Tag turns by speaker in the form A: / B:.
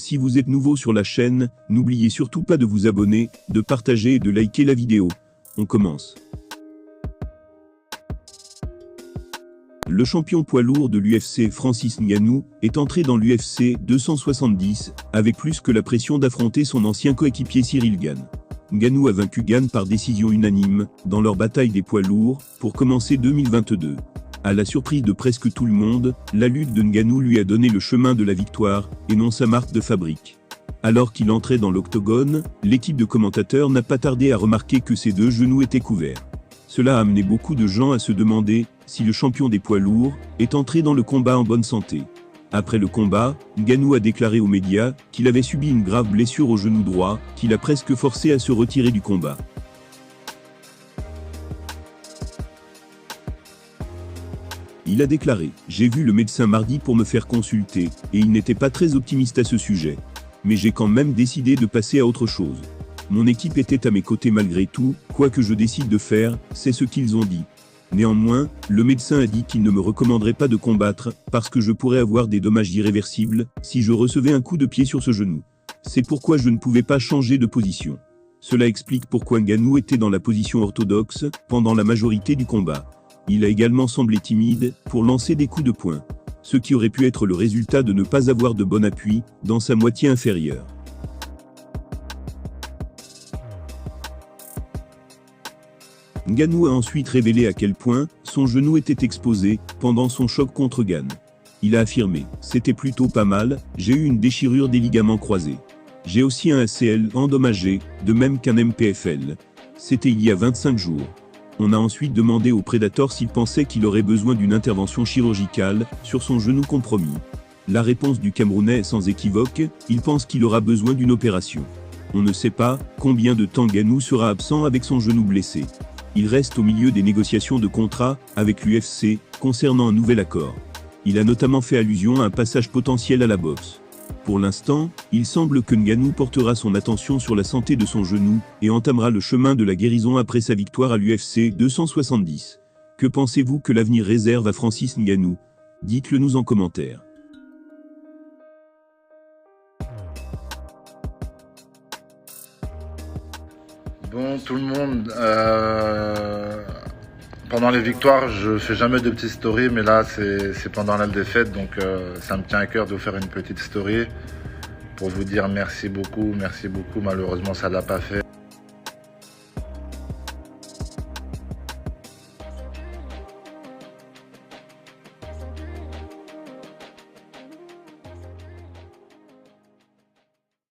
A: Si vous êtes nouveau sur la chaîne, n'oubliez surtout pas de vous abonner, de partager et de liker la vidéo. On commence. Le champion poids lourd de l'UFC Francis Ngannou est entré dans l'UFC 270 avec plus que la pression d'affronter son ancien coéquipier Ciryl Gane. Ngannou a vaincu Gane par décision unanime dans leur bataille des poids lourds pour commencer 2022. À la surprise de presque tout le monde, la lutte de Ngannou lui a donné le chemin de la victoire et non sa marque de fabrique. Alors qu'il entrait dans l'octogone, l'équipe de commentateurs n'a pas tardé à remarquer que ses deux genoux étaient couverts. Cela a amené beaucoup de gens à se demander si le champion des poids lourds est entré dans le combat en bonne santé. Après le combat, Ngannou a déclaré aux médias qu'il avait subi une grave blessure au genou droit, qui l'a presque forcé à se retirer du combat. Il a déclaré « J'ai vu le médecin mardi pour me faire consulter, et il n'était pas très optimiste à ce sujet. Mais j'ai quand même décidé de passer à autre chose. Mon équipe était à mes côtés malgré tout, quoi que je décide de faire, c'est ce qu'ils ont dit. Néanmoins, le médecin a dit qu'il ne me recommanderait pas de combattre, parce que je pourrais avoir des dommages irréversibles, si je recevais un coup de pied sur ce genou. C'est pourquoi je ne pouvais pas changer de position. Cela explique pourquoi Ngannou était dans la position orthodoxe, pendant la majorité du combat. Il a également semblé timide, pour lancer des coups de poing. Ce qui aurait pu être le résultat de ne pas avoir de bon appui, dans sa moitié inférieure. Ngannou a ensuite révélé à quel point son genou était exposé pendant son choc contre Gane. Il a affirmé « C'était plutôt pas mal, j'ai eu une déchirure des ligaments croisés. J'ai aussi un ACL endommagé, de même qu'un MPFL. C'était il y a 25 jours. » On a ensuite demandé au Predator s'il pensait qu'il aurait besoin d'une intervention chirurgicale sur son genou compromis. La réponse du Camerounais est sans équivoque, il pense qu'il aura besoin d'une opération. On ne sait pas combien de temps Ngannou sera absent avec son genou blessé. Il reste au milieu des négociations de contrat avec l'UFC concernant un nouvel accord. Il a notamment fait allusion à un passage potentiel à la boxe. Pour l'instant, il semble que Ngannou portera son attention sur la santé de son genou et entamera le chemin de la guérison après sa victoire à l'UFC 270. Que pensez-vous que l'avenir réserve à Francis Ngannou? Dites-le nous en commentaire.
B: Bon, tout le monde, pendant les victoires, je fais jamais de petites stories, mais là, c'est pendant la défaite, donc ça me tient à cœur de vous faire une petite story pour vous dire merci beaucoup. Malheureusement, ça l'a pas fait.